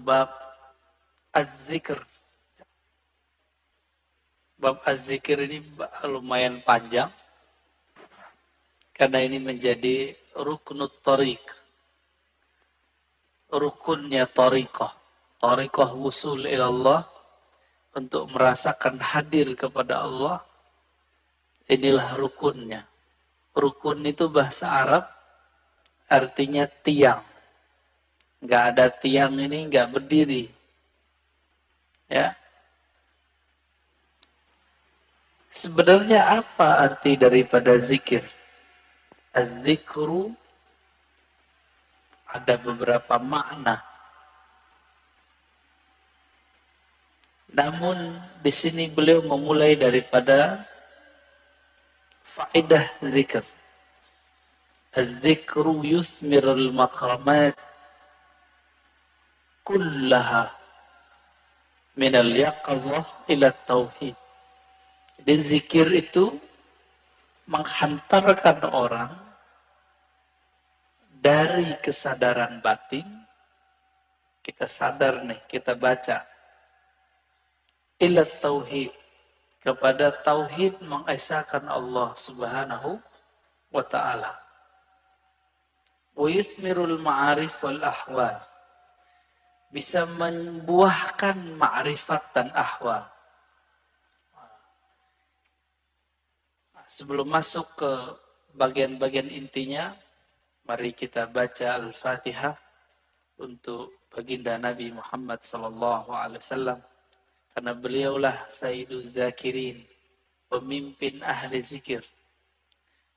bab az-zikr. Bab az-zikr ini lumayan panjang karena ini menjadi ruknut thariq. Rukunnya thariqah. Thariqah wusul ilallah, untuk merasakan hadir kepada Allah. Inilah rukunnya. Rukun itu bahasa Arab artinya tiang. Nggak ada tiang ini nggak berdiri. Ya. Sebenarnya apa arti daripada zikir? Az-zikru ada beberapa makna. Namun di sini beliau memulai daripada faedah zikir. Az-zikru yusmirul maqamat kullaha minal yaqazah ila tauhid. Jadi zikir itu menghantarkan orang dari kesadaran batin, kita sadar nih, kita baca, ila tauhid, kepada tauhid mengesahkan Allah Subhanahu wa ta'ala. Wa yusmirul ma'arif wal ahwal, bisa membuahkan ma'rifat dan ahwal. Sebelum masuk ke bagian-bagian intinya, mari kita baca Al-Fatihah untuk baginda Nabi Muhammad sallallahu alaihi wasallam, karena beliaulah Sayyiduz Zakirin, pemimpin ahli zikir,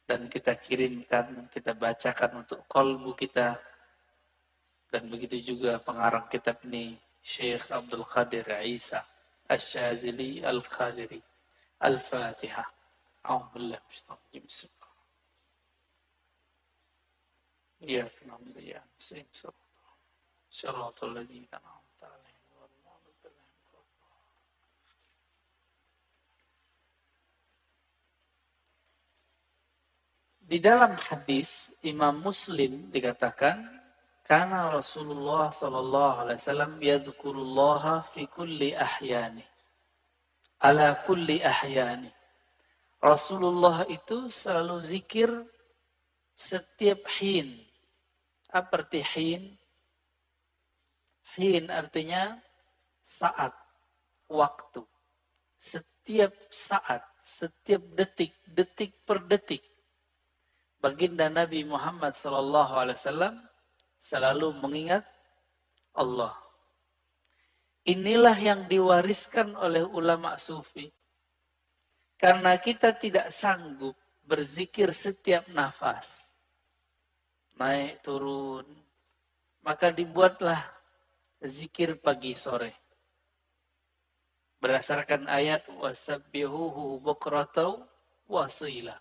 dan kita kirimkan, kita bacakan untuk qalbu kita. Dan begitu juga pengarang kitab ini, Syekh Abdul Qadir Isa Asy-Syadzili Al-Qadiri. Al-Fatihah. A'udzubillahi minasyaitonir rajim. Iyyaka na'budu wa iyyaka nasta'in. Shiratal ladzina an'amta 'alaihim ghairil maghdubi 'alaihim waladdallin. Di dalam hadis Imam Muslim dikatakan, karena Rasulullah sallallahu alaihi wasallam yadhkurullaha fi kulli ahyani, ala kulli ahyani. Rasulullah itu selalu zikir setiap hin. Apa arti hin? Hin artinya saat, waktu. Setiap saat, setiap detik, detik per detik. Baginda Nabi Muhammad SAW selalu mengingat Allah. Inilah yang diwariskan oleh ulama sufi. Karena kita tidak sanggup berzikir setiap nafas. Naik turun. Maka dibuatlah zikir pagi sore. Berdasarkan ayat wasabbihuhu bukratan wasila.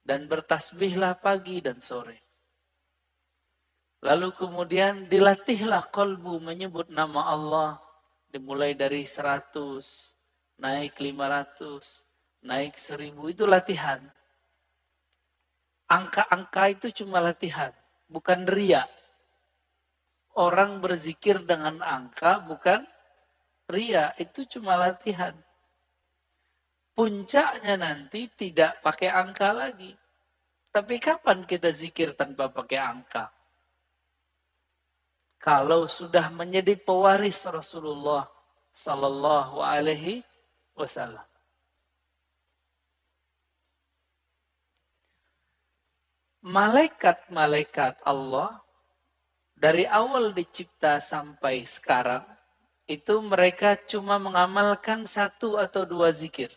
Dan bertasbihlah pagi dan sore. Lalu kemudian dilatihlah qalbu menyebut nama Allah. Dimulai dari 100, naik 500, naik 1000, itu latihan. Angka-angka itu cuma latihan, bukan riya. Orang berzikir dengan angka bukan riya, itu cuma latihan. Puncaknya nanti tidak pakai angka lagi. Tapi kapan kita zikir tanpa pakai angka? Kalau sudah menjadi pewaris Rasulullah sallallahu alaihi wasallam. Malaikat-malaikat Allah dari awal dicipta sampai sekarang itu mereka cuma mengamalkan 1 atau 2 zikir.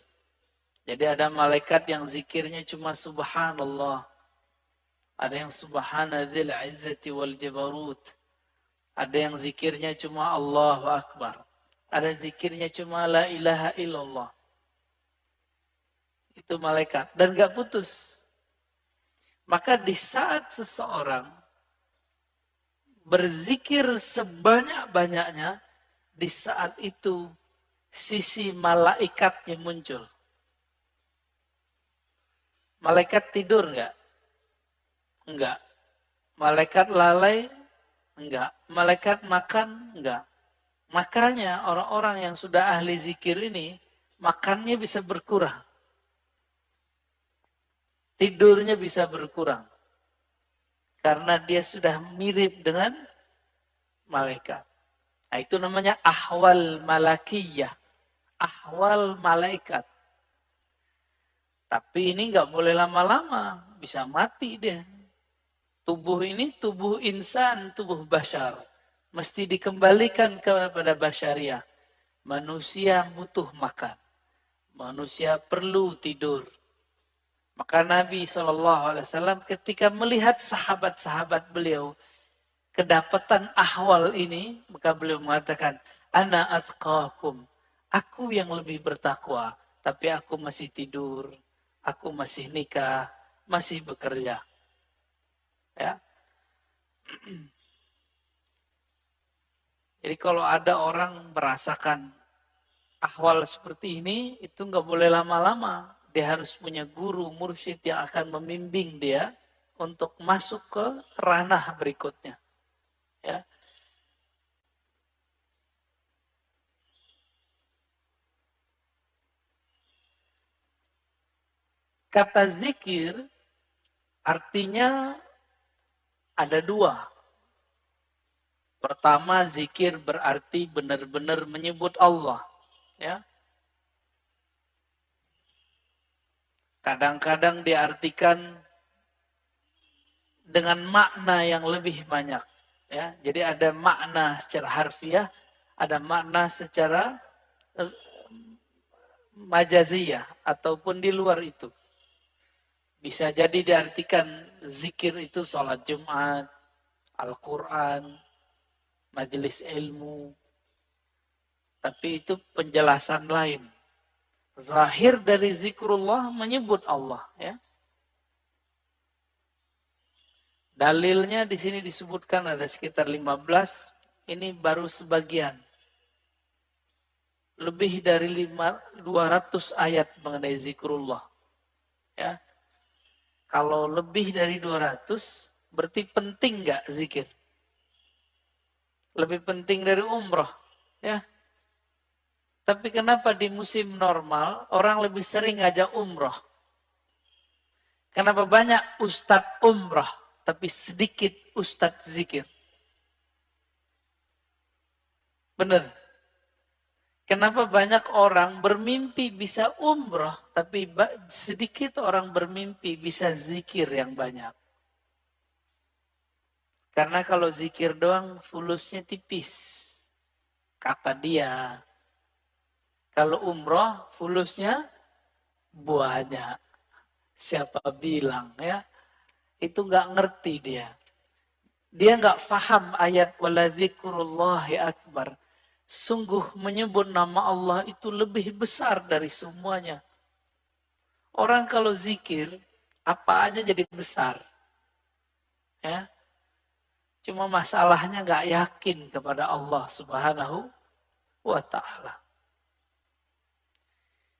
Jadi ada malaikat yang zikirnya cuma subhanallah. Ada yang subhanadzil izzati wal jabarut. Ada yang zikirnya cuma Allahu Akbar. Ada zikirnya cuma la ilaha illallah. Itu malaikat. Dan gak putus. Maka di saat seseorang berzikir sebanyak-banyaknya, di saat itu sisi malaikatnya muncul. Malaikat tidur enggak? Enggak. Malaikat lalai? Enggak. Malaikat makan? Enggak. Makanya orang-orang yang sudah ahli zikir ini, makannya bisa berkurang. Tidurnya bisa berkurang. Karena dia sudah mirip dengan malaikat. Nah, itu namanya ahwal malakiyah. Ahwal malaikat. Tapi ini nggak boleh lama-lama. Bisa mati dia. Tubuh ini tubuh insan, tubuh bashar. Mesti dikembalikan kepada basyariah. Manusia butuh makan. Manusia perlu tidur. Maka Nabi SAW ketika melihat sahabat-sahabat beliau kedapatan ahwal ini, maka beliau mengatakan, Ana atqakum, aku yang lebih bertakwa, tapi aku masih tidur, aku masih nikah, masih bekerja. Ya. Jadi kalau ada orang merasakan ahwal seperti ini, itu nggak boleh lama-lama. Dia harus punya guru, mursyid yang akan membimbing dia untuk masuk ke ranah berikutnya. Ya. Kata zikir artinya ada dua. Pertama, zikir berarti benar-benar menyebut Allah. Ya. Kadang-kadang diartikan dengan makna yang lebih banyak. Ya. Jadi ada makna secara harfiah, ada makna secara majaziyah ataupun di luar itu. Bisa jadi diartikan zikir itu sholat Jumat, Al-Quran, majelis ilmu. Tapi itu penjelasan lain. Zahir dari zikrullah menyebut Allah. Ya. Dalilnya di sini disebutkan ada sekitar 15. Ini baru sebagian. Lebih dari 200 ayat mengenai zikrullah. Ya. Kalau lebih dari 200, berarti penting nggak zikir? Lebih penting dari umroh. Ya. Tapi kenapa di musim normal, orang lebih sering ngajak umroh? Kenapa banyak ustadz umroh, tapi sedikit ustadz zikir? Benar. Kenapa banyak orang bermimpi bisa umroh, tapi sedikit orang bermimpi bisa zikir yang banyak. Karena kalau zikir doang, fulusnya tipis. Kata dia. Kalau umroh, fulusnya banyak. Siapa bilang ya? Itu nggak ngerti dia. Dia nggak faham ayat waladzikrullahi akbar. Sungguh menyebut nama Allah itu lebih besar dari semuanya. Orang kalau zikir, apa aja jadi besar. Ya. Cuma masalahnya nggak yakin kepada Allah Subhanahu wa ta'ala.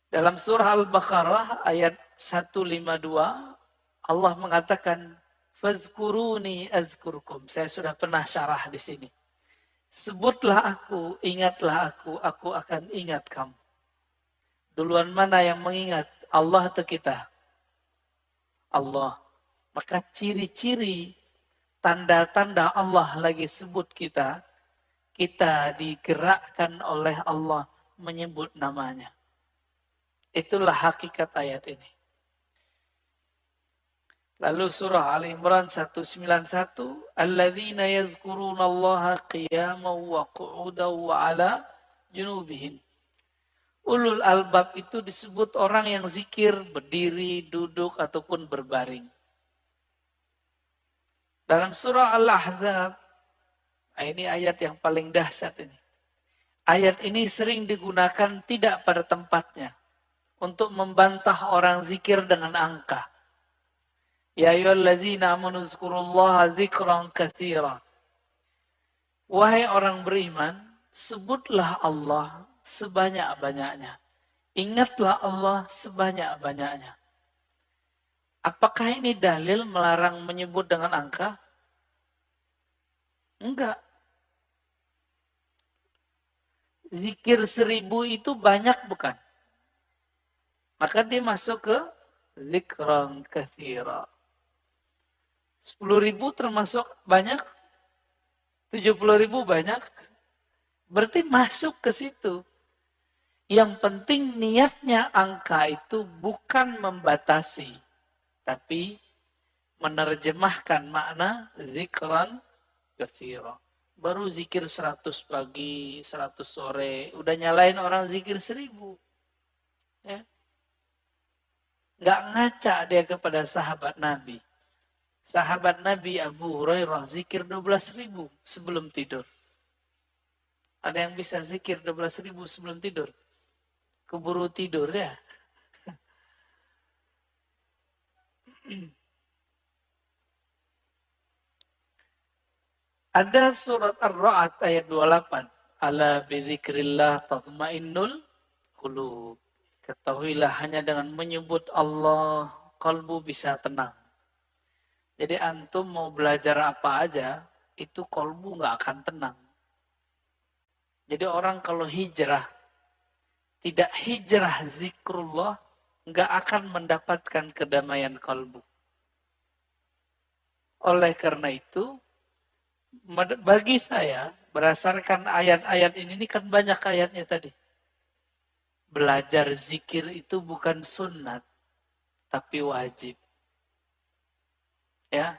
Dalam surah Al-Baqarah ayat 152, Allah mengatakan, Fazkuruni azkurkum. Saya sudah pernah syarah di sini. Sebutlah ingatlah aku akan ingat kamu. Duluan mana yang mengingat? Allah atau kita? Allah. Maka ciri-ciri, tanda-tanda Allah lagi sebut kita digerakkan oleh Allah menyebut namanya. Itulah hakikat ayat ini. Lalu surah Al-Imran 191, Alladzina yazkurunallaha qiyaman wa qu'udan wa ala junubihim. Ulul albab itu disebut orang yang zikir berdiri, duduk, ataupun berbaring. Dalam surah Al-Ahzab, ini ayat yang paling dahsyat ini. Ayat ini sering digunakan tidak pada tempatnya untuk membantah orang zikir dengan angka. Ya ayyuhallazina amanu zkurullaha zikran katsira. Wahai orang beriman, sebutlah Allah sebanyak-banyaknya. Ingatlah Allah sebanyak-banyaknya. Apakah ini dalil melarang menyebut dengan angka? Enggak. Zikir 1000 itu banyak bukan? Maka dia masuk ke zikran katsira. 10.000 termasuk banyak? 70.000 banyak? Berarti masuk ke situ. Yang penting niatnya angka itu bukan membatasi. Tapi menerjemahkan makna zikran katsira. Baru zikir 100 pagi, 100 sore. Udah nyalain orang zikir 1000. Ya. Nggak ngaca dia kepada sahabat Nabi. Sahabat Nabi Abu Hurairah zikir 12.000 sebelum tidur. Ada yang bisa zikir 12.000 sebelum tidur? Keburu tidur ya. Ada surat Ar-Ra'd ayat 28. Ala bidzikrillah tatmainnul qulub. Ketahuilah hanya dengan menyebut Allah, kalbu bisa tenang. Jadi antum mau belajar apa aja, itu kalbu nggak akan tenang. Jadi orang kalau hijrah, tidak hijrah zikrullah, nggak akan mendapatkan kedamaian kalbu. Oleh karena itu, bagi saya, berdasarkan ayat-ayat ini kan banyak ayatnya tadi. Belajar zikir itu bukan sunnat, tapi wajib. Ya,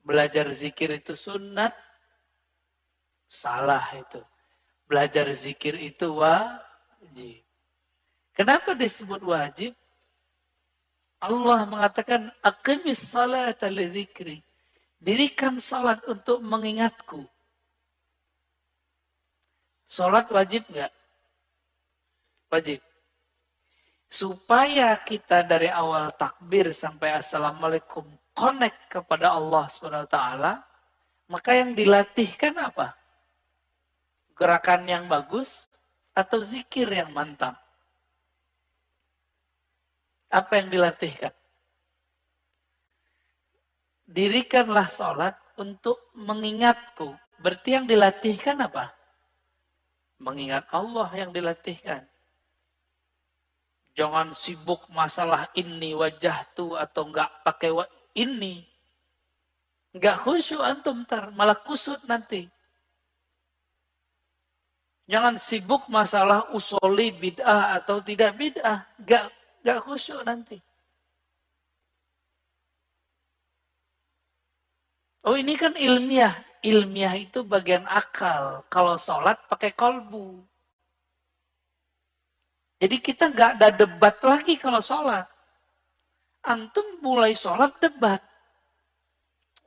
belajar zikir itu sunnat, salah itu. Belajar zikir itu wajib. Kenapa disebut wajib? Allah mengatakan, aqimis salata li dzikri. Dirikan salat untuk mengingatku. Salat wajib nggak? Wajib. Supaya kita dari awal takbir sampai assalamualaikum connect kepada Allah SWT, maka yang dilatihkan apa? Gerakan yang bagus atau zikir yang mantap? Apa yang dilatihkan? Dirikanlah sholat untuk mengingatku. Berarti yang dilatihkan apa? Mengingat Allah yang dilatihkan. Jangan sibuk masalah ini wajah tu atau enggak pakai ini. Enggak khusyuk antum ntar, malah kusut nanti. Jangan sibuk masalah usoli bid'ah atau tidak bid'ah. Enggak khusyuk nanti. Oh ini kan ilmiah. Ilmiah itu bagian akal. Kalau sholat pakai kolbu. Jadi kita nggak ada debat lagi kalau sholat. Antum mulai sholat debat.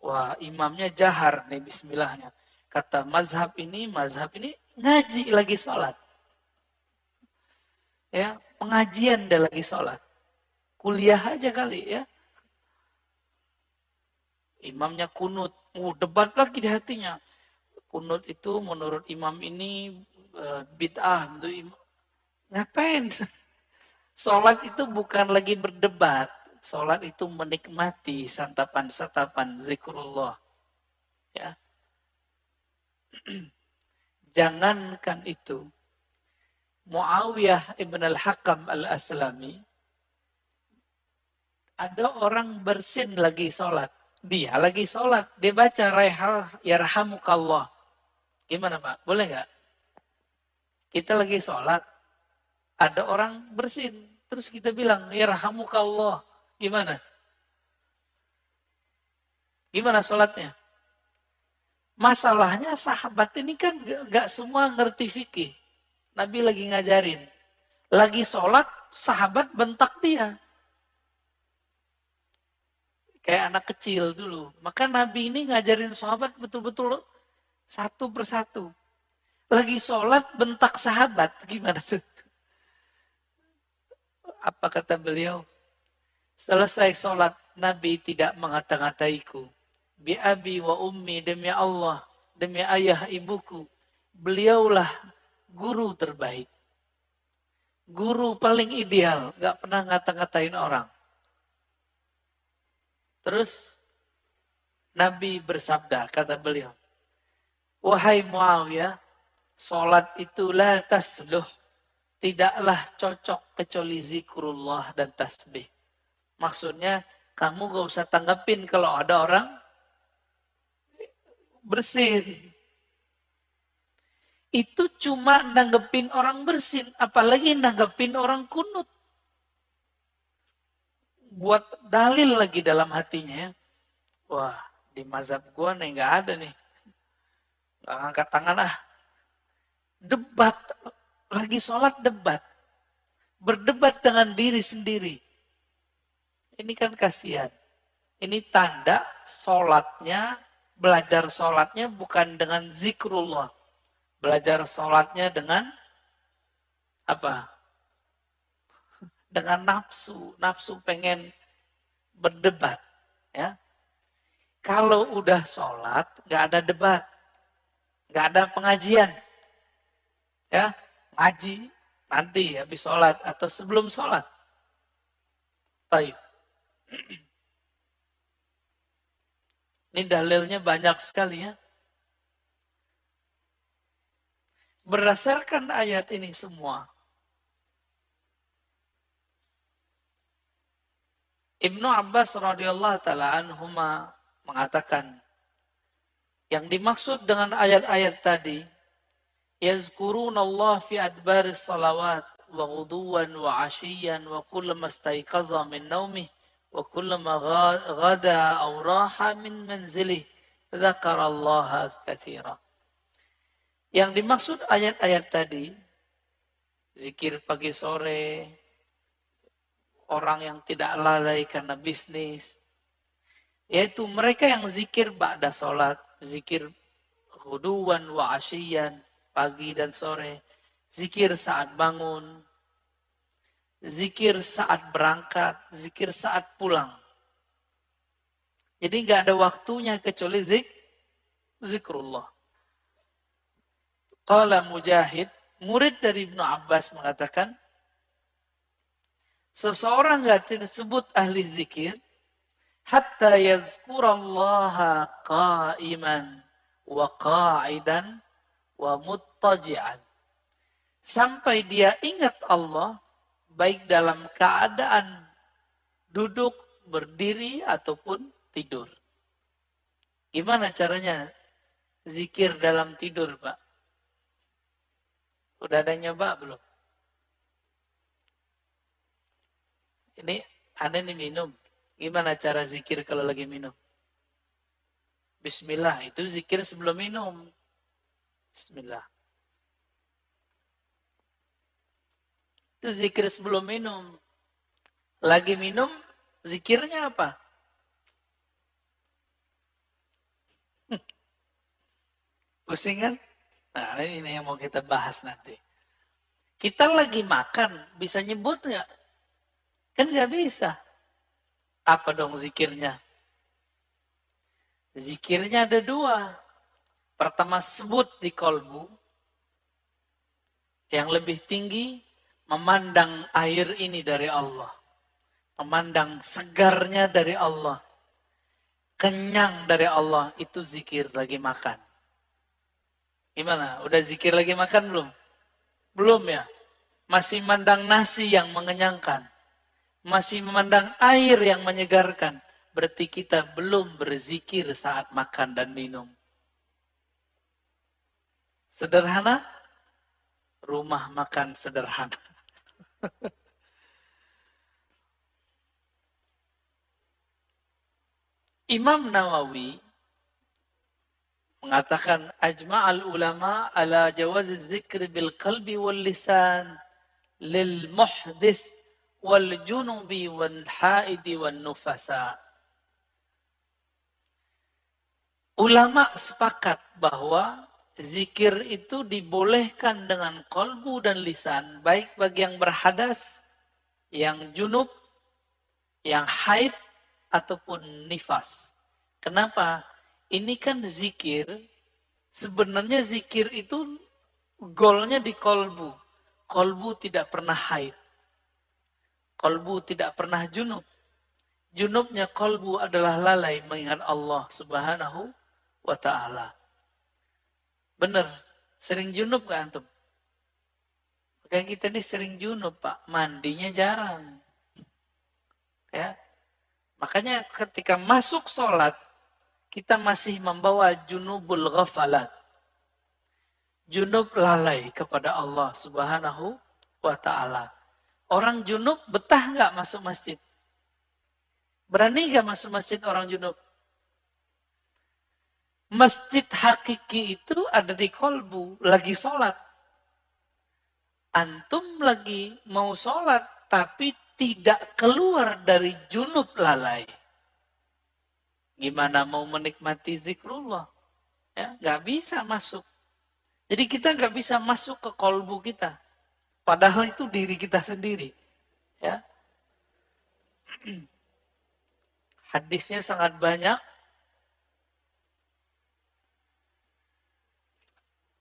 Wah imamnya jahar nih bismillahnya. Kata mazhab ini ngaji lagi sholat. Ya, pengajian dia lagi sholat. Kuliah aja kali ya. Imamnya kunut. Debat lagi di hatinya. Kunut itu menurut imam ini bid'ah. Untuk imam. Ngapain? Sholat itu bukan lagi berdebat. Sholat itu menikmati santapan-santapan zikrullah. Ya. Jangankan itu. Muawiyah ibn al-Hakam al-Aslami. Ada orang bersin lagi sholat. Dia lagi sholat. Dia baca Raihal Yarhamukallah. Gimana Pak? Boleh nggak? Kita lagi sholat. Ada orang bersin. Terus kita bilang, Yarhamukallah. Gimana? Gimana sholatnya? Masalahnya sahabat ini kan gak semua ngerti fikih. Nabi lagi ngajarin. Lagi sholat, sahabat bentak dia. Kayak anak kecil dulu. Maka Nabi ini ngajarin sahabat betul-betul satu persatu. Lagi sholat, bentak sahabat. Gimana tuh? Apa kata beliau? Selesai sholat, Nabi tidak mengata-ngataiku. Bi abi wa ummi, demi Allah, demi ayah ibuku. Beliaulah guru terbaik. Guru paling ideal, gak pernah ngata-ngatain orang. Terus Nabi bersabda, kata beliau, wahai Muawiyah, Salat itu la tasluh, tidaklah cocok kecuali zikrullah dan tasbih. Maksudnya kamu gak usah tanggapin kalau ada orang bersin. Itu cuma nanggepin orang bersin, apalagi nanggepin orang kunut. Buat dalil lagi dalam hatinya. Wah, di mazhab gua nih nggak ada nih. Nggak angkat tangan ah. Debat, lagi sholat debat. Berdebat dengan diri sendiri. Ini kan kasihan. Ini tanda sholatnya, belajar sholatnya bukan dengan zikrullah. Belajar sholatnya dengan apa? Dengan nafsu. Nafsu pengen berdebat. Ya. Kalau udah sholat, nggak ada debat. Nggak ada pengajian. Ya, ngaji nanti habis sholat atau sebelum sholat. Baik. Ini dalilnya banyak sekali ya. Berdasarkan ayat ini semua, Ibnu Abbas radhiyallahu taala anhuma mengatakan, yang dimaksud dengan ayat-ayat tadi, yazkurunallah fi adbaris salawat wa ghuduwan wa ashiyan wa kullama istayqaza min naumih wa kullama ghada aw raha min manzilih dzakarallaha katsira. Yang dimaksud ayat-ayat tadi, zikir pagi sore, orang yang tidak lalai karena bisnis, yaitu mereka yang zikir ba'da sholat, zikir ghuduwan wa asyian, pagi dan sore, zikir saat bangun, zikir saat berangkat, zikir saat pulang. Jadi nggak ada waktunya kecuali zikrullah. Qala Mujahid, murid dari Ibnu Abbas mengatakan, seseorang nggak disebut ahli zikir hatta yazkurallaha qa'iman wa qa'idan wa muttaji'an. Sampai dia ingat Allah baik dalam keadaan duduk, berdiri ataupun tidur. Gimana caranya zikir dalam tidur, Pak? Udah ada nyoba belum? Ini aneh nih minum. Gimana cara zikir kalau lagi minum? Bismillah, itu zikir sebelum minum. Bismillah. Itu zikir sebelum minum. Lagi minum, zikirnya apa? Pusing kan? Nah, ini yang mau kita bahas nanti. Kita lagi makan, bisa nyebut nggak? Kan nggak bisa. Apa dong zikirnya? Zikirnya ada dua. Pertama sebut di kolbu. Yang lebih tinggi, memandang air ini dari Allah. Memandang segarnya dari Allah. Kenyang dari Allah, itu zikir lagi makan. Gimana? Udah zikir lagi makan belum? Belum ya? Masih memandang nasi yang mengenyangkan. Masih memandang air yang menyegarkan. Berarti kita belum berzikir saat makan dan minum. Sederhana? Rumah makan sederhana. Imam Nawawi mengatakan ajma'al ulama ala jawaz zikr bil qalbi wal lisan lil muhdits wal junubi wal haidi wal nufasa. Ulama sepakat bahwa zikir itu dibolehkan dengan kolbu dan lisan, baik bagi yang berhadas, yang junub, yang haid ataupun nifas. Kenapa? Ini kan zikir, sebenarnya zikir itu golnya di kolbu. Kolbu tidak pernah haid. Kolbu tidak pernah junub. Junubnya kolbu adalah lalai mengingat Allah Subhanahu wa ta'ala. Benar, Sering junub gak antum? Kayak kita ini sering junub, Pak. Mandinya jarang. Ya. Makanya ketika masuk sholat, kita masih membawa junubul ghafalat. Junub lalai kepada Allah Subhanahu wa ta'ala. Orang junub betah nggak masuk masjid? Berani nggak masuk masjid orang junub? Masjid hakiki itu ada di kolbu, lagi sholat. Antum lagi mau sholat, tapi tidak keluar dari junub lalai. Gimana mau menikmati zikrullah? Ya, nggak bisa masuk. Jadi kita nggak bisa masuk ke kolbu kita. Padahal itu diri kita sendiri. Ya. Hadisnya sangat banyak.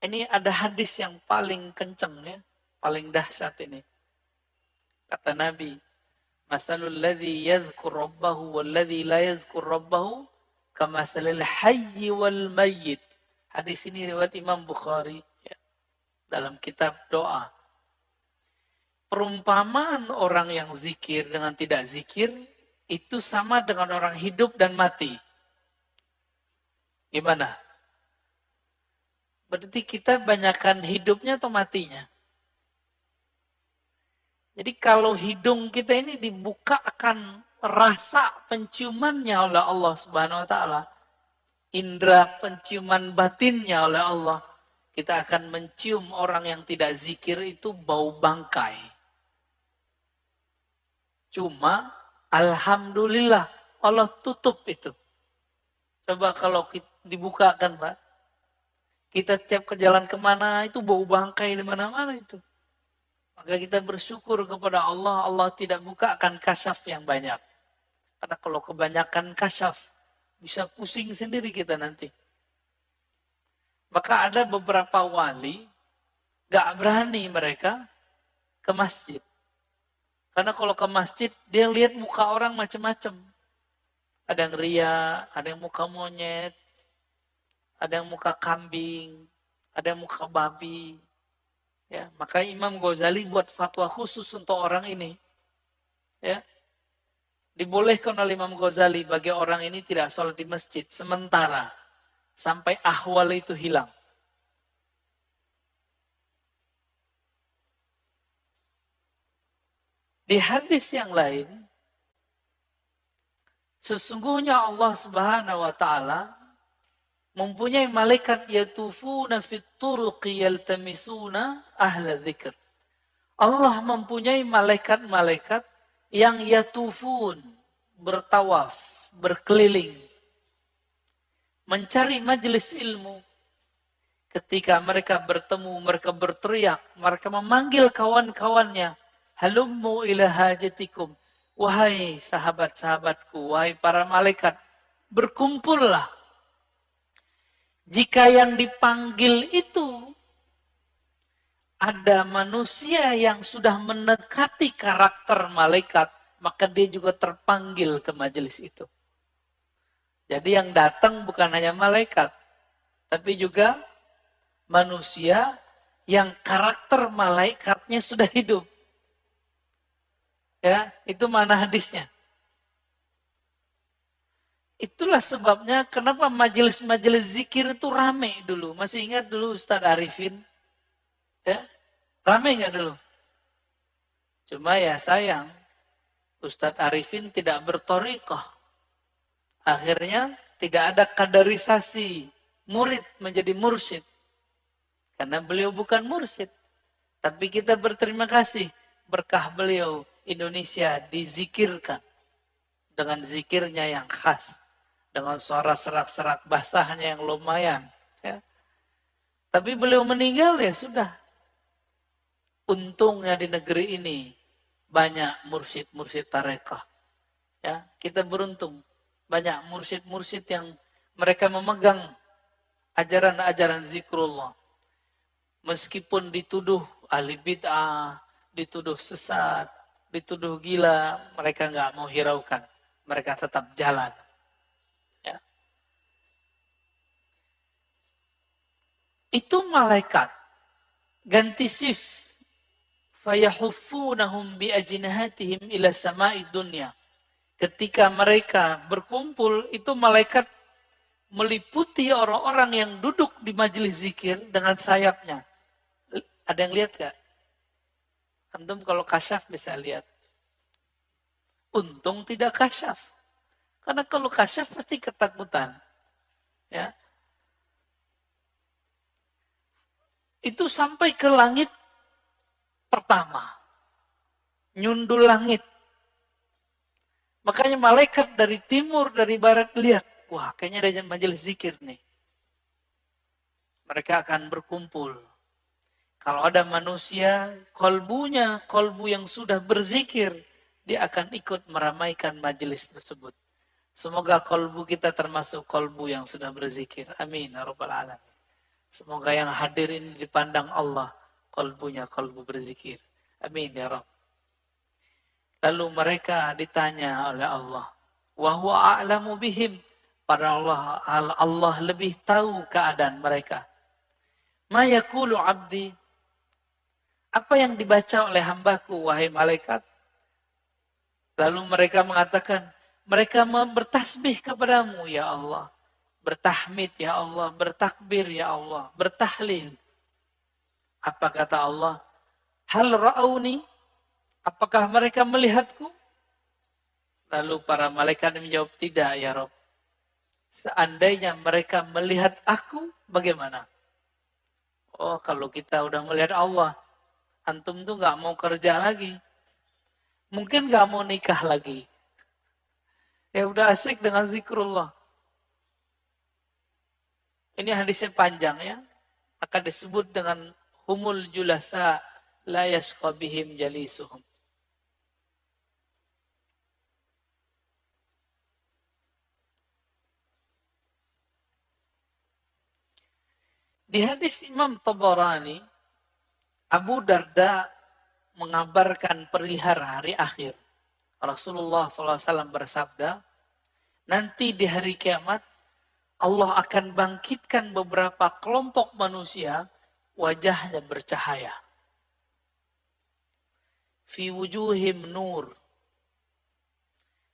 Ini ada hadis yang paling kenceng ya, paling dahsyat ini. Kata Nabi, "Masalul ladzi yadhkur rabbahu wal ladzi la yadhkur rabbahu kamasalil hayyi wal mayyit." Hadis ini riwayat Imam Bukhari ya, dalam kitab doa. Perumpamaan orang yang zikir dengan tidak zikir itu sama dengan orang hidup dan mati. Gimana? Berarti kita banyakkan hidupnya atau matinya? Jadi kalau hidung kita ini dibuka akan rasa penciumannya oleh Allah Subhanahu wa taala, indera penciuman batinnya oleh Allah, kita akan mencium orang yang tidak zikir itu bau bangkai. Cuma alhamdulillah Allah tutup itu. Coba kalau dibukakan, Pak. Kita setiap ke jalan kemana itu bau bangkai di mana-mana itu. Maka kita bersyukur kepada Allah, Allah tidak bukakan kasyaf yang banyak. Karena kalau kebanyakan kasyaf, bisa pusing sendiri kita nanti. Maka ada beberapa wali, gak berani mereka ke masjid. Karena kalau ke masjid, dia lihat muka orang macam-macam. Ada yang ria, ada yang muka monyet, ada yang muka kambing, ada yang muka babi. Ya, maka Imam Ghazali buat fatwa khusus untuk orang ini. Ya. Dibolehkan oleh Imam Ghazali bagi orang ini tidak sholat di masjid sementara sampai ahwal itu hilang. Di hadis yang lain, sesungguhnya Allah Subhanahu wa taala mempunyai malaikat yatufuna fit turuqi yaltamisuna ahla dzikr. Allah mempunyai malaikat-malaikat yang yatufun, bertawaf, berkeliling, mencari majelis ilmu. Ketika mereka bertemu, mereka berteriak, mereka memanggil kawan-kawannya, halummu ila hajatikum. Wahai sahabat-sahabatku, wahai para malaikat, berkumpullah. Jika yang dipanggil itu ada manusia yang sudah mendekati karakter malaikat, maka dia juga terpanggil ke majelis itu. Jadi yang datang bukan hanya malaikat, tapi juga manusia yang karakter malaikatnya sudah hidup. Ya, itu mana hadisnya? Itulah sebabnya kenapa majelis-majelis zikir itu rame dulu. Masih ingat dulu Ustadz Arifin? Ya, rame nggak dulu? Cuma ya sayang, Ustadz Arifin tidak berthariqah. Akhirnya tidak ada kaderisasi murid menjadi mursyid. Karena beliau bukan mursyid. Tapi kita berterima kasih berkah beliau Indonesia dizikirkan dengan zikirnya yang khas. Dengan suara serak-serak basahnya yang lumayan. Ya. Tapi beliau meninggal ya sudah. Untungnya di negeri ini banyak mursyid-mursyid tarekah. Ya, kita beruntung. Banyak mursyid-mursyid yang mereka memegang ajaran-ajaran zikrullah. Meskipun dituduh ahli bid'ah, dituduh sesat, dituduh gila, mereka nggak mau hiraukan. Mereka tetap jalan. Itu malaikat ganti shift. Fayahuffunahum biajnihatihim ila sama'i dunya. Ketika mereka berkumpul, itu malaikat meliputi orang-orang yang duduk di majelis zikir dengan sayapnya. Ada yang lihat gak? Antum kalau kasyaf bisa lihat. Untung tidak kasyaf. Karena kalau kasyaf pasti ketakutan. Ya. Itu sampai ke langit pertama. Nyundul langit. Makanya malaikat dari timur, dari barat lihat. Wah, kayaknya ada majelis zikir nih. Mereka akan berkumpul. Kalau ada manusia, kolbu yang sudah berzikir, dia akan ikut meramaikan majelis tersebut. Semoga kolbu kita termasuk kolbu yang sudah berzikir. Amin. Ya Rabbal Alamin. Semoga yang hadir ini dipandang Allah. Kolbunya kolbu berzikir. Amin. Ya Rabb. Lalu mereka ditanya oleh Allah. Wa huwa a'lamu bihim. Pada Allah lebih tahu keadaan mereka. Ma yaqulu abdi. Apa yang dibaca oleh hambaku, wahai malaikat? Lalu mereka mengatakan, mereka bertasbih kepadamu, ya Allah. Bertahmid, ya Allah. Bertakbir, ya Allah. Bertahlil. Apa kata Allah? Hal ra'auni? Apakah mereka melihatku? Lalu para malaikat menjawab, tidak, ya Rabb. Seandainya mereka melihat aku, bagaimana? Oh, kalau kita udah melihat Allah, antum tuh gak mau kerja lagi. Mungkin gak mau nikah lagi. Ya udah asik dengan zikrullah. Ini hadisnya panjang ya. Akan disebut dengan humul julasa la yasqa bihim jalisuhum. Di hadis Imam Tabarani, Abu Darda mengabarkan perihal hari akhir. Rasulullah SAW bersabda, nanti di hari kiamat, Allah akan bangkitkan beberapa kelompok manusia, wajahnya bercahaya. Fi wujuhim nur.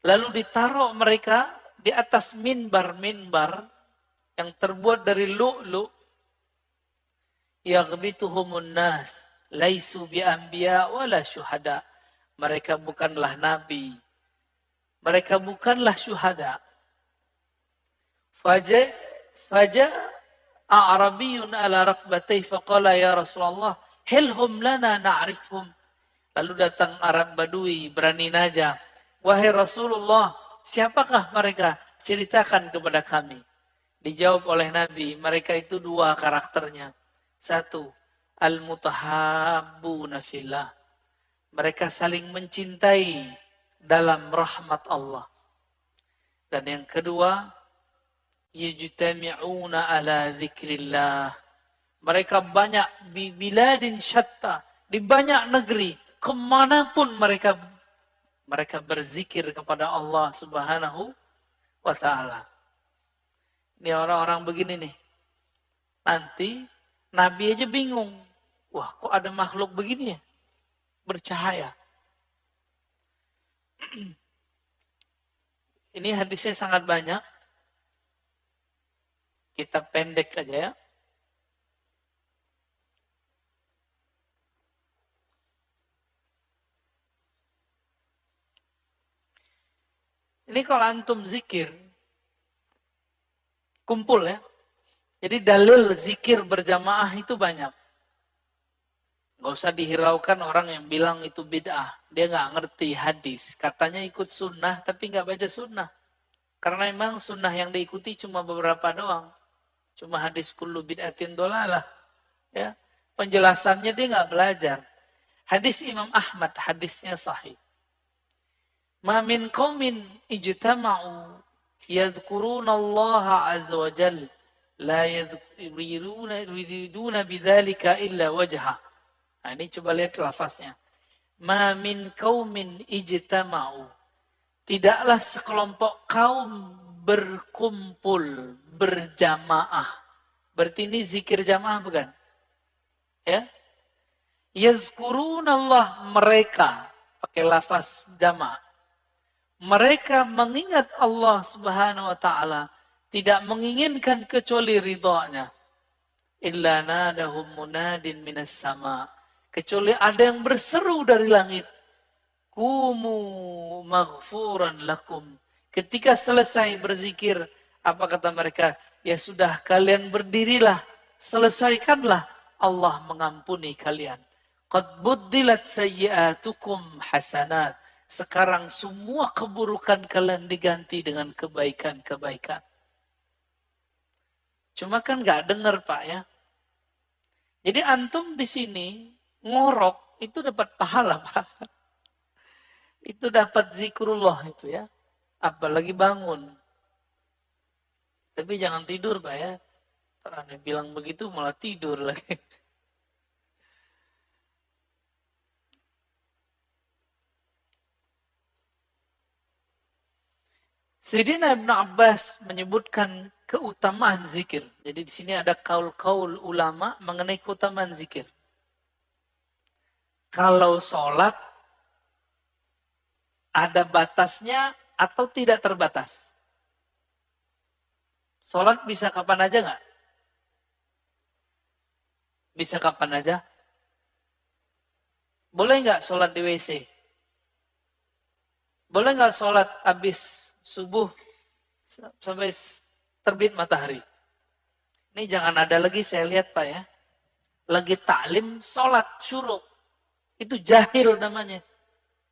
Lalu ditaruh mereka di atas minbar-minbar yang terbuat dari lu'lu'. Yaghbituhumun nas. Laisu bi'anbiya wala syuhada. Mereka bukanlah nabi. Mereka bukanlah syuhada. Faja a'rabiyun ala rakbatai faqala ya Rasulullah hilhum lana na'rifhum. Lalu datang Arab Badui berani najah. Wahai Rasulullah, siapakah mereka? Ceritakan kepada kami. Dijawab oleh Nabi, mereka itu dua karakternya. Satu, al-mutahabbuna fillah. Mereka saling mencintai dalam rahmat Allah. Dan yang kedua, yajtami'una ala dzikrillah. Mereka banyak di biladin syatta, di banyak negeri, kemanapun mereka berzikir kepada Allah Subhanahu wa ta'ala. Ini orang-orang begini nih. Nanti Nabi aja bingung. Wah, kok ada makhluk begini ya? Bercahaya. Ini hadisnya sangat banyak. Kita pendek aja ya. Ini kalau antum zikir, kumpul ya. Jadi dalil zikir berjamaah itu banyak. Gak usah dihiraukan orang yang bilang itu bid'ah. Dia gak ngerti hadis. Katanya ikut sunnah tapi gak baca sunnah. Karena memang sunnah yang diikuti cuma beberapa doang. Cuma hadis kullu bid'atin dolalah. Ya. Penjelasannya dia gak belajar. Hadis Imam Ahmad, hadisnya sahih. Ma min qaumin ijtama'u yadhkuruna Allah azza wa jalla la yuriduna bidzalika illa wajha. Nah, ini coba lihat lafaznya. Ma min qaumin ijtama'u. Tidaklah sekelompok kaum berkumpul, berjamaah. Berarti ini zikir jamaah bukan? Ya. Yazkurunallah, mereka pakai lafaz jamaah. Mereka mengingat Allah Subhanahu wa taala, tidak menginginkan kecuali ridha-Nya. Illa nadahum munadin minas sama. Kecuali ada yang berseru dari langit. Kumu maghfuran lakum. Ketika selesai berzikir, apa kata mereka? Ya sudah, kalian berdirilah, selesaikanlah, Allah mengampuni kalian. Qad buddilat sayyi'atukum hasanat. Sekarang semua keburukan kalian diganti dengan kebaikan-kebaikan. Cuma kan nggak dengar Pak ya. Jadi antum di sini ngorok itu dapat pahala Pak. Itu dapat zikrullah itu ya. Apalagi bangun. Tapi jangan tidur Pak ya. Karena bilang begitu malah tidur lagi. Sayyidina Ibn Abbas menyebutkan keutamaan zikir. Jadi di sini ada kaul-kaul ulama mengenai keutamaan zikir. Kalau sholat ada batasnya atau tidak terbatas? Sholat bisa kapan aja nggak? Bisa kapan aja? Boleh nggak sholat di WC? Boleh nggak sholat habis subuh sampai terbit matahari? Ini jangan ada lagi saya lihat Pak ya. Lagi taklim sholat syuruk. Itu jahil namanya.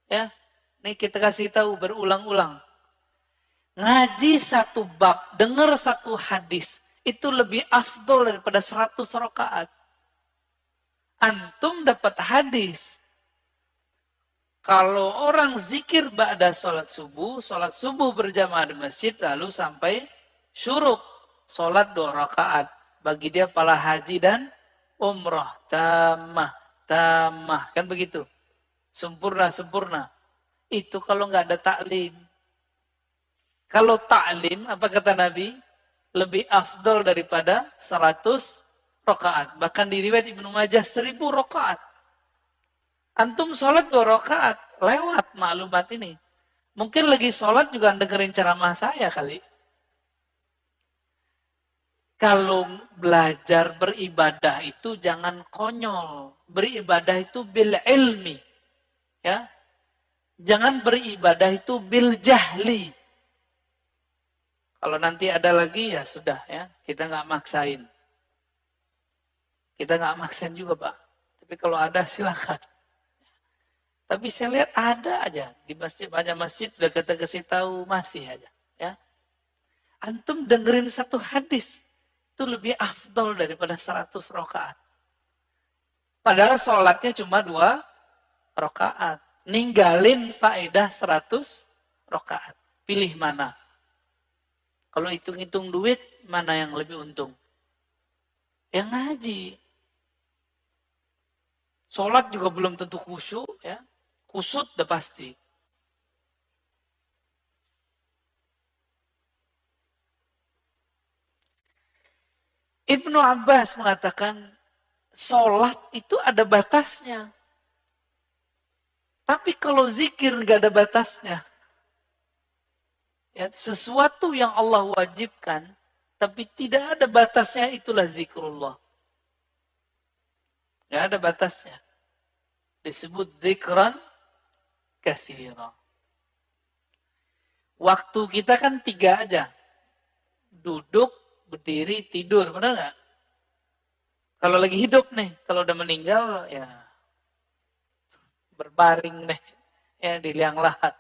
Ya, ini kita kasih tahu berulang-ulang. Ngaji satu bab, dengar satu hadis, itu lebih afdol daripada 100 rakaat. Antum dapat hadis. Kalau orang zikir ba'da sholat subuh berjamaah di masjid, lalu sampai syuruk, sholat 2 rakaat. Bagi dia pahala haji dan umrah. Tamah. Kan begitu. Sempurna. Itu kalau nggak ada taklim. Kalau taklim, apa kata Nabi? Lebih afdol daripada 100 rakaat. Bahkan di riwayat Ibnu Majah 1000 rakaat. Antum sholat 2 rakaat, lewat maklumat ini. Mungkin lagi sholat juga dengerin ceramah saya kali. Kalau belajar beribadah itu jangan konyol. Beribadah itu bil ilmi. Ya. Jangan beribadah itu bil jahli. Kalau nanti ada lagi ya sudah ya, kita nggak maksain. Kita nggak maksain juga Pak. Tapi kalau ada silakan. Tapi saya lihat ada aja di masjid, banyak masjid udah kita kasih tahu masih aja, ya. Antum dengerin satu hadis itu lebih afdol daripada 100 rakaat. Padahal sholatnya cuma 2 rakaat, ninggalin faedah 100 rakaat. Pilih mana? Kalau hitung-hitung duit, mana yang lebih untung? Yang ngaji. Sholat juga belum tentu khusyuk, ya. Kusut udah pasti. Ibnu Abbas mengatakan, sholat itu ada batasnya. Tapi kalau zikir nggak ada batasnya. Ya, sesuatu yang Allah wajibkan, tapi tidak ada batasnya, itulah zikrullah. Nggak ada batasnya. Disebut zikran katsira. Waktu kita kan 3 aja. Duduk, berdiri, tidur. Benar nggak? Kalau lagi hidup nih, kalau udah meninggal ya berbaring nih. Ya di liang lahat.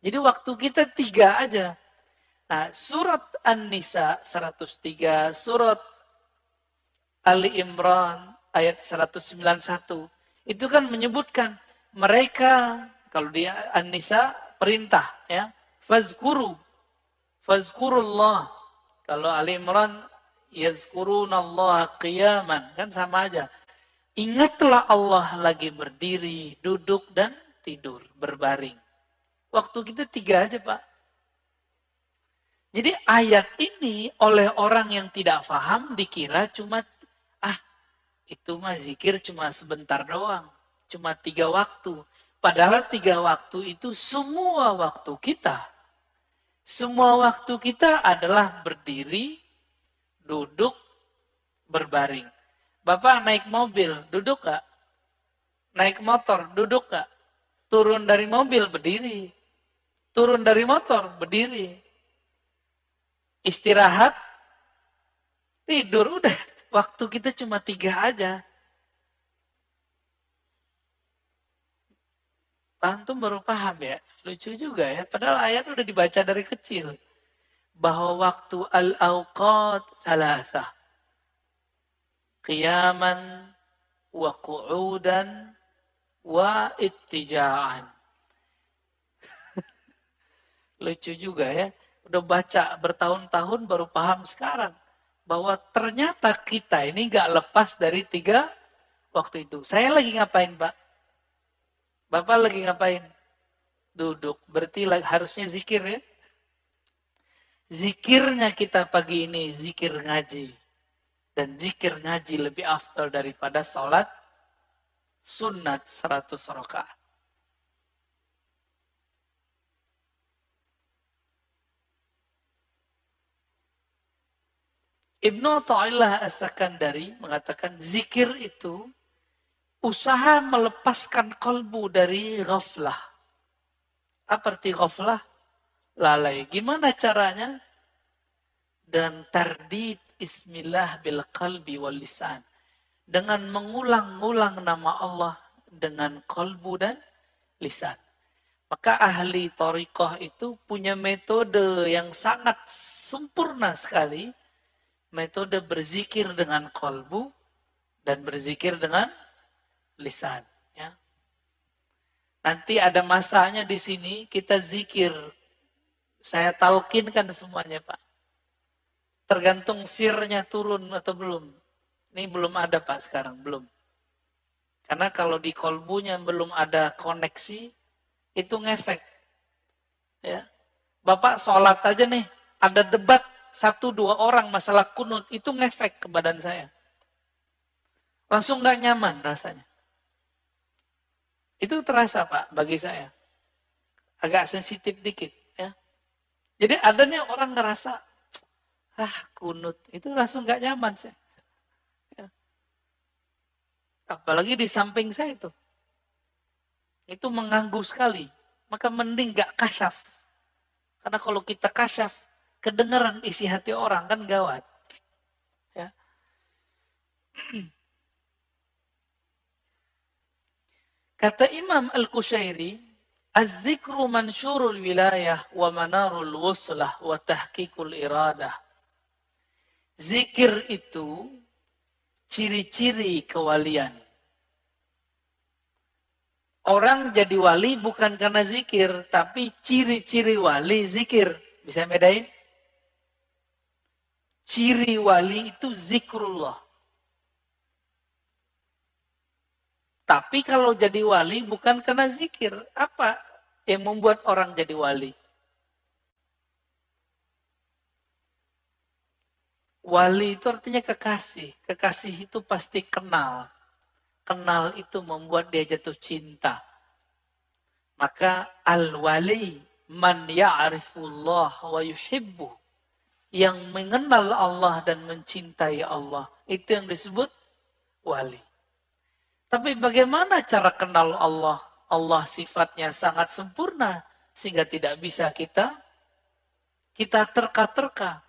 Jadi waktu kita 3 aja. Nah, surat An-Nisa 103, surat Ali Imran ayat 191. Itu kan menyebutkan mereka, kalau di An-Nisa perintah ya, fazkurullah. Kalau Ali Imran yazkurunallaha qiyaman, kan sama aja. Ingatlah Allah lagi berdiri, duduk dan tidur, berbaring. Waktu kita 3 aja Pak. Jadi ayat ini oleh orang yang tidak paham dikira cuma, itu mah zikir cuma sebentar doang. Cuma 3 waktu. Padahal 3 waktu itu semua waktu kita. Semua waktu kita adalah berdiri, duduk, berbaring. Bapak naik mobil, duduk gak? Naik motor, duduk gak? Turun dari mobil, berdiri. Turun dari motor, berdiri. Istirahat, tidur, udah. Waktu kita cuma 3 aja. Antum baru paham ya? Lucu juga ya. Padahal ayat udah dibaca dari kecil. Bahwa waktu al-awqat salasah. Qiyaman wa qu'udan wa ittija'an. Lucu juga ya. Udah baca bertahun-tahun baru paham sekarang. Bahwa ternyata kita ini gak lepas dari 3 waktu itu. Saya lagi ngapain, Pak? Bapak lagi ngapain? Duduk. Berarti harusnya zikir ya. Zikirnya kita pagi ini zikir ngaji. Dan zikir ngaji lebih afdal daripada sholat sunat 100 rakaat. Ibnu Athaillah As-Sakandari mengatakan zikir itu usaha melepaskan kolbu dari ghaflah. Apa arti ghaflah? Lalai. Gimana caranya? Dan tardid ismillah bil qalbi wal lisan. Dengan mengulang-ulang nama Allah dengan kolbu dan lisan. Maka ahli thariqah itu punya metode yang sangat sempurna sekali. Metode berzikir dengan kolbu dan berzikir dengan lisan. Ya. Nanti ada masanya di sini kita zikir. Saya talkinkan semuanya Pak. Tergantung sirnya turun atau belum. Ini belum ada Pak sekarang, belum. Karena kalau di kolbunya belum ada koneksi, itu ngefek. Ya. Bapak sholat aja nih, ada debat 1-2 orang masalah kunut, itu ngefek ke badan saya. Langsung gak nyaman rasanya. Itu terasa Pak bagi saya. Agak sensitif dikit. Ya. Jadi ada nih orang ngerasa, kunut, itu langsung gak nyaman saya. Ya. Apalagi di samping saya itu. Itu mengganggu sekali. Maka mending gak kasyaf. Karena kalau kita kasyaf, kedengaran isi hati orang kan gawat. Ya. Kata Imam Al-Qushairi, Az-zikru mansyurul wilayah wa manarul wuslah wa tahqiqul iradah. Zikir itu ciri-ciri kewalian. Orang jadi wali bukan karena zikir, tapi ciri-ciri wali zikir. Bisa bedain? Ciri wali itu zikrullah. Tapi kalau jadi wali bukan karena zikir. Apa yang membuat orang jadi wali? Wali itu artinya kekasih. Kekasih itu pasti kenal. Kenal itu membuat dia jatuh cinta. Maka al-wali man ya'rifullah wa yuhibbuh. Yang mengenal Allah dan mencintai Allah. Itu yang disebut wali. Tapi bagaimana cara kenal Allah? Allah sifatnya sangat sempurna. Sehingga tidak bisa kita terka-terka.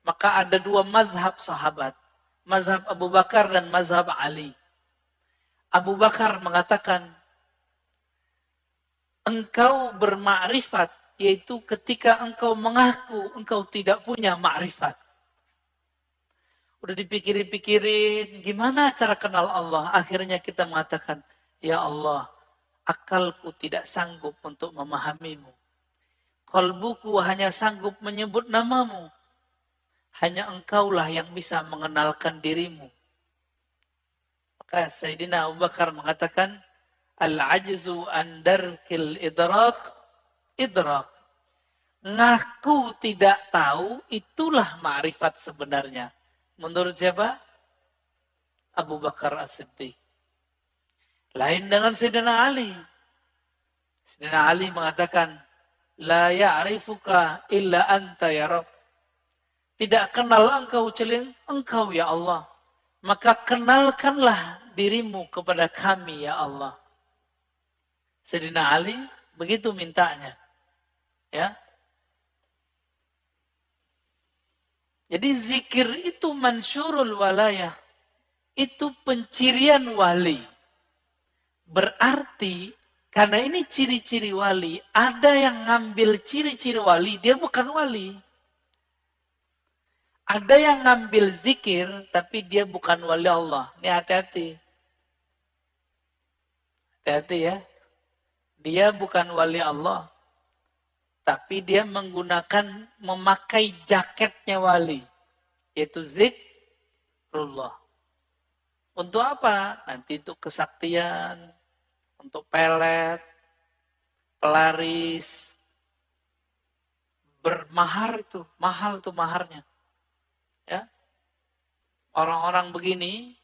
Maka ada 2 mazhab sahabat. Mazhab Abu Bakar dan mazhab Ali. Abu Bakar mengatakan, engkau bermakrifat, yaitu ketika engkau mengaku engkau tidak punya makrifat. Udah dipikirin-pikirin, gimana cara kenal Allah? Akhirnya kita mengatakan, ya Allah, akalku tidak sanggup untuk memahamimu. Kalbuku hanya sanggup menyebut namamu. Hanya engkaulah yang bisa mengenalkan dirimu. Maka Sayyidina Abu Bakar mengatakan, al-ajzu an darkil idrak. Ngaku tidak tahu, itulah ma'rifat sebenarnya. Menurut siapa? Abu Bakar As-Siddiq. Lain dengan Sayyidina Ali. Sayyidina Ali mengatakan, La ya'rifuka illa anta ya Rabb. Tidak kenal engkau kecuali engkau ya Allah. Maka kenalkanlah dirimu kepada kami ya Allah. Sayyidina Ali begitu mintanya. Ya. Jadi zikir itu mansyurul walayah. Itu pencirian wali. Berarti karena ini ciri-ciri wali, ada yang ngambil ciri-ciri wali, dia bukan wali. Ada yang ngambil zikir, tapi dia bukan wali Allah. Ini hati-hati. Hati-hati ya. Dia bukan wali Allah. Tapi dia memakai jaketnya wali. Yaitu zikrullah. Untuk apa? Nanti itu kesaktian, untuk pelet, pelaris, bermahar itu, mahal itu maharnya. Ya. Orang-orang begini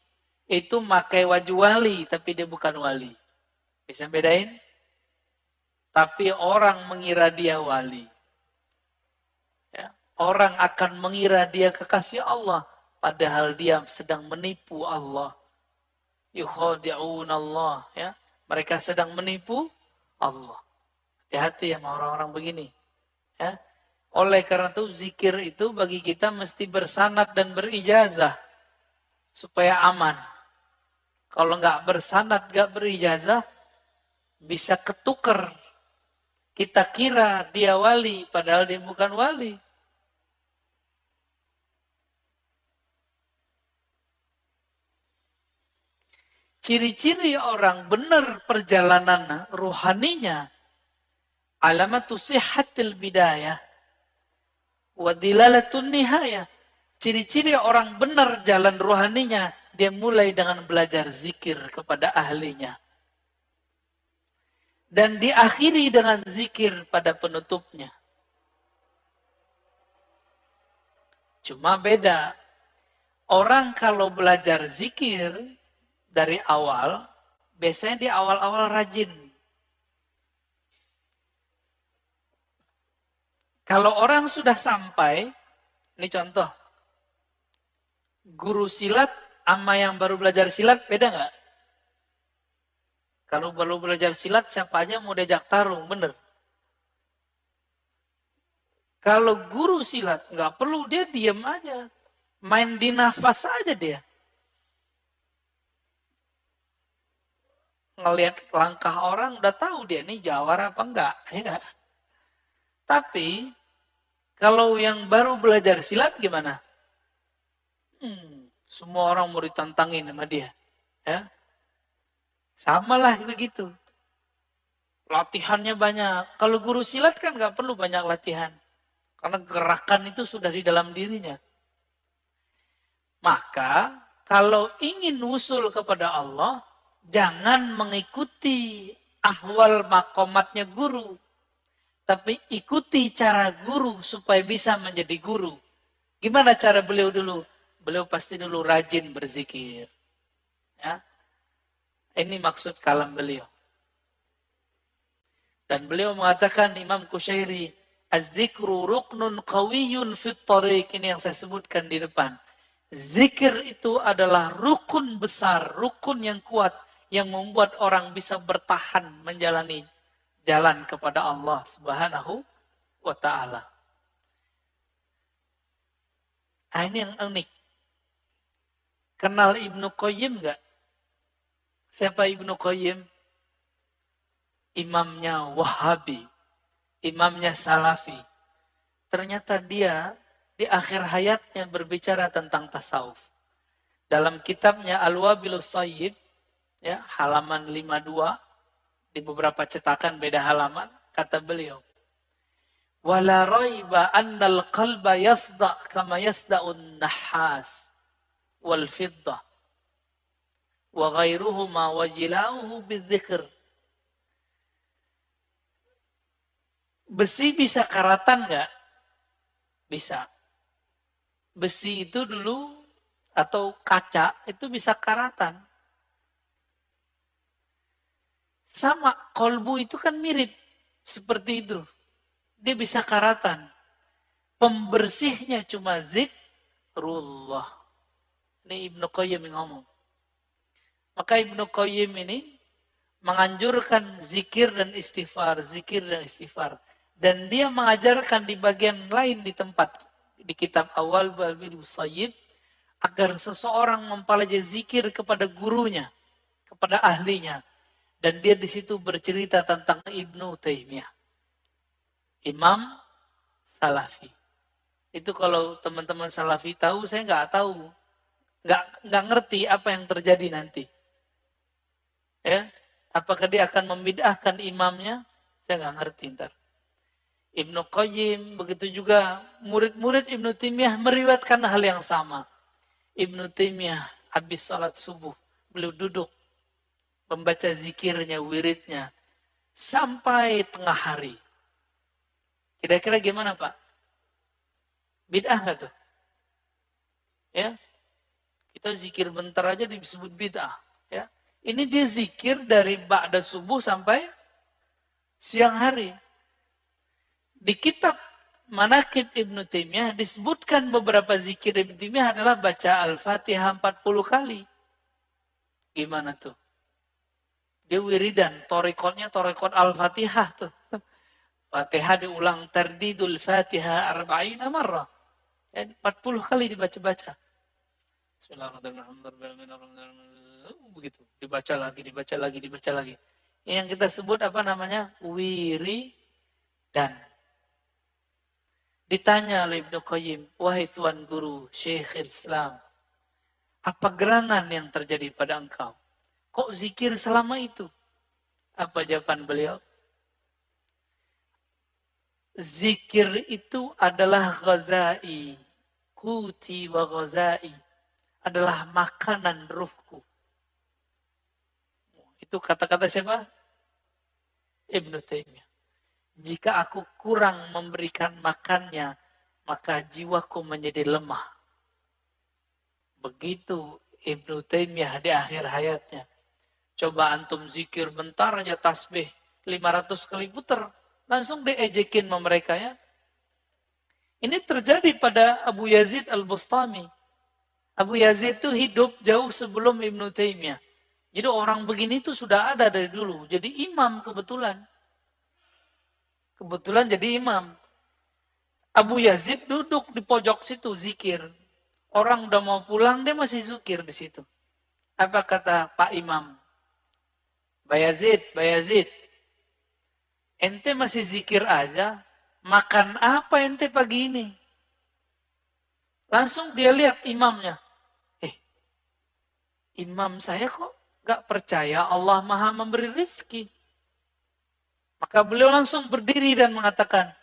itu pakai wajah wali, tapi dia bukan wali. Bisa bedain? Tapi orang mengira dia wali. Ya. Orang akan mengira dia kekasih Allah, padahal dia sedang menipu Allah. Yukhadi'un Allah. Ya. Mereka sedang menipu Allah. Hati-hati sama orang-orang begini. Ya. Oleh karena itu zikir itu bagi kita mesti bersanad dan berijazah. Supaya aman. Kalau nggak bersanad, nggak berijazah, bisa ketuker. Kita kira dia wali, padahal dia bukan wali. Ciri-ciri orang benar perjalanan ruhaninya, alamatu sihhatil bidayah, wa dilalatun nihayah. Ciri-ciri orang benar jalan ruhaninya, dia mulai dengan belajar zikir kepada ahlinya. Dan diakhiri dengan zikir pada penutupnya. Cuma beda. Orang kalau belajar zikir dari awal, biasanya di awal-awal rajin. Kalau orang sudah sampai, ini contoh, guru silat sama yang baru belajar silat beda nggak? Kalau baru belajar silat, siapa aja mau diajak tarung, bener. Kalau guru silat, nggak perlu, dia diem aja. Main di nafas aja dia. Ngelihat langkah orang, udah tahu dia ini jawara apa enggak. Ya. Tapi, kalau yang baru belajar silat gimana? Semua orang mau ditantangin sama dia. Ya. Sama lah begitu. Latihannya banyak. Kalau guru silat kan nggak perlu banyak latihan. Karena gerakan itu sudah di dalam dirinya. Maka kalau ingin usul kepada Allah, jangan mengikuti ahwal makomatnya guru. Tapi ikuti cara guru supaya bisa menjadi guru. Gimana cara beliau dulu? Beliau pasti dulu rajin berzikir. Ya. Ini maksud kalam beliau. Dan beliau mengatakan Imam Kusyairi, Az-zikru ruknun qawiyyun fit tariq. Ini yang saya sebutkan di depan. Zikir itu adalah rukun besar, rukun yang kuat, yang membuat orang bisa bertahan menjalani jalan kepada Allah Subhanahu wa ta'ala. Nah, ini yang unik. Kenal Ibnu Qayyim enggak? Siapa Ibnu Qayyim? Imamnya Wahabi. Imamnya Salafi. Ternyata dia di akhir hayatnya berbicara tentang tasawuf. Dalam kitabnya Al-Wabilus Sayyib, ya, halaman 52, di beberapa cetakan beda halaman, kata beliau, wala raiba annal qalba yasda' kama yasda'un nahas wal fiddah wa ghairuhuma wajilauhu bidzikr Besi bisa karatan nggak? Bisa. Besi itu dulu atau kaca itu bisa karatan. Sama, kolbu itu kan mirip seperti itu. Dia bisa karatan. Pembersihnya cuma zikrullah. Ini Ibnu Qayyim yang ngomong. Maka Ibnu Qayyim ini menganjurkan zikir dan istighfar, zikir dan istighfar. Dan dia mengajarkan di bagian lain di tempat, di kitab awal Babil Sayyid, agar seseorang mempelajari zikir kepada gurunya, kepada ahlinya. Dan dia di situ bercerita tentang Ibnu Taimiyah. Imam Salafi. Itu kalau teman-teman Salafi tahu, saya nggak tahu. Nggak ngerti apa yang terjadi nanti. Ya, apakah dia akan membid'ahkan imamnya? Saya nggak ngerti ntar. Ibnu Qayyim, begitu juga murid-murid Ibnu Taimiyah meriwayatkan hal yang sama. Ibnu Taimiyah habis sholat subuh, beliau duduk membaca zikirnya, wiridnya, sampai tengah hari. Kira-kira gimana Pak? Bid'ah nggak tuh? Ya, kita zikir bentar aja disebut bid'ah. Ya, ini dia zikir dari ba'da subuh sampai siang hari. Di kitab Manaqib Ibnu Taimiyah disebutkan beberapa zikir Ibnu Taimiyah adalah baca Al-Fatihah 40 kali. Gimana tuh? Dia wiridan, torikotnya torikot Al-Fatihah tuh. Fatihah diulang tardidul Fatihah 40 marrah. 40 kali dibaca-baca. Bismillahirrahmanirrahim. Begitu. Dibaca lagi, dibaca lagi, dibaca lagi. Yang kita sebut apa namanya? Wiridan. Ditanya oleh Ibnu Qayyim, wahai Tuan Guru, Syekh Islam, apa gerangan yang terjadi pada engkau? Kok zikir selama itu? Apa jawaban beliau? Zikir itu adalah ghazai, kuti wa ghazai, adalah makanan ruhku. Itu kata-kata siapa? Ibnu Taimiyah. Jika aku kurang memberikan makannya, maka jiwaku menjadi lemah. Begitu Ibnu Taimiyah di akhir hayatnya. Coba antum zikir bentar aja tasbih 500 kali putar, langsung diejekin sama mereka ya. Ini terjadi pada Abu Yazid Al-Bustami. Abu Yazid itu hidup jauh sebelum Ibnu Taimiyah. Jadi orang begini itu sudah ada dari dulu. Jadi imam kebetulan. Kebetulan jadi imam. Abu Yazid duduk di pojok situ zikir. Orang udah mau pulang, dia masih zikir di situ. Apa kata Pak Imam? Bayazid, Bayazid. Ente masih zikir aja. Makan apa ente pagi ini? Langsung dia lihat imamnya. Imam saya kok gak percaya Allah Maha memberi rezeki. Maka beliau langsung berdiri dan mengatakan,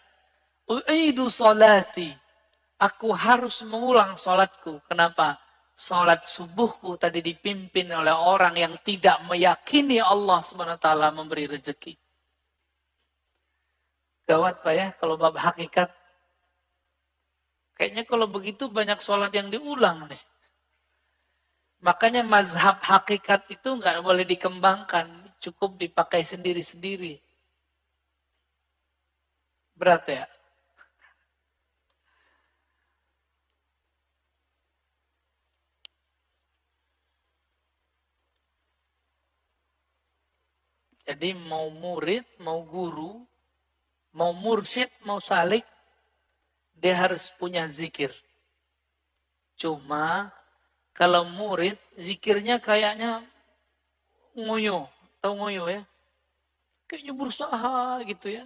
U'idu salati. Aku harus mengulang salatku. Kenapa? Salat subuhku tadi dipimpin oleh orang yang tidak meyakini Allah SWT memberi rezeki. Gawat Pak ya, kalau bab hakikat. Kayaknya kalau begitu banyak salat yang diulang nih. Makanya mazhab hakikat itu nggak boleh dikembangkan. Cukup dipakai sendiri-sendiri. Berat ya? Jadi mau murid, mau guru, mau mursyid, mau salik, dia harus punya zikir. Cuma kalau murid, zikirnya kayaknya ngoyo. Tahu ngoyo ya? Kayaknya berusaha gitu ya.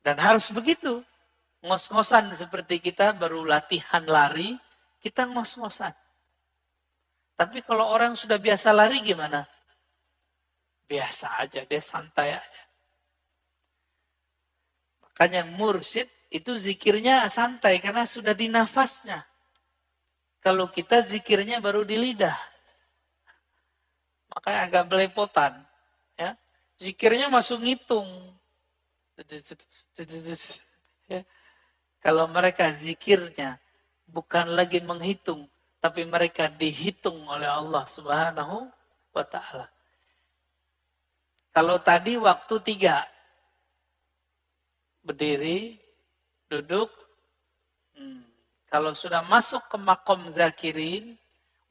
Dan harus begitu. Ngos-ngosan seperti kita baru latihan lari, kita ngos-ngosan. Tapi kalau orang sudah biasa lari gimana? Biasa aja, dia santai aja. Makanya mursyid itu zikirnya santai karena sudah di nafasnya. Kalau kita zikirnya baru di lidah. Makanya agak belepotan. Ya. Zikirnya masuk ngitung. Ya. Kalau mereka zikirnya bukan lagi menghitung, tapi mereka dihitung oleh Allah Subhanahu wa ta'ala. Kalau tadi waktu 3, berdiri, duduk. Kalau sudah masuk ke makom zakirin,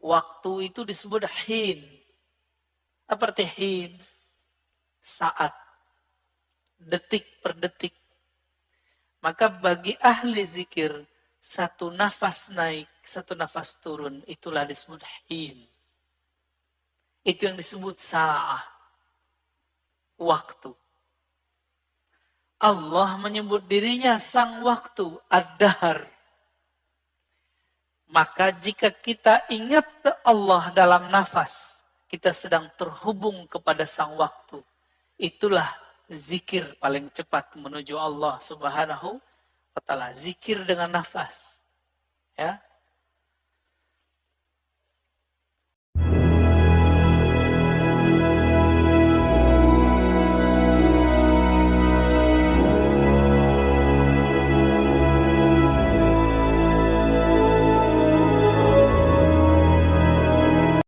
waktu itu disebut hin. Apa arti hin? Saat. Detik per detik. Maka bagi ahli zikir, satu nafas naik, satu nafas turun, itulah disebut hin. Itu yang disebut sa'ah. Waktu. Allah menyebut dirinya sang waktu, ad-dahr. Maka jika kita ingat Allah dalam nafas, kita sedang terhubung kepada sang waktu. Itulah zikir paling cepat menuju Allah Subhanahu wa ta'ala. Zikir dengan nafas. Ya.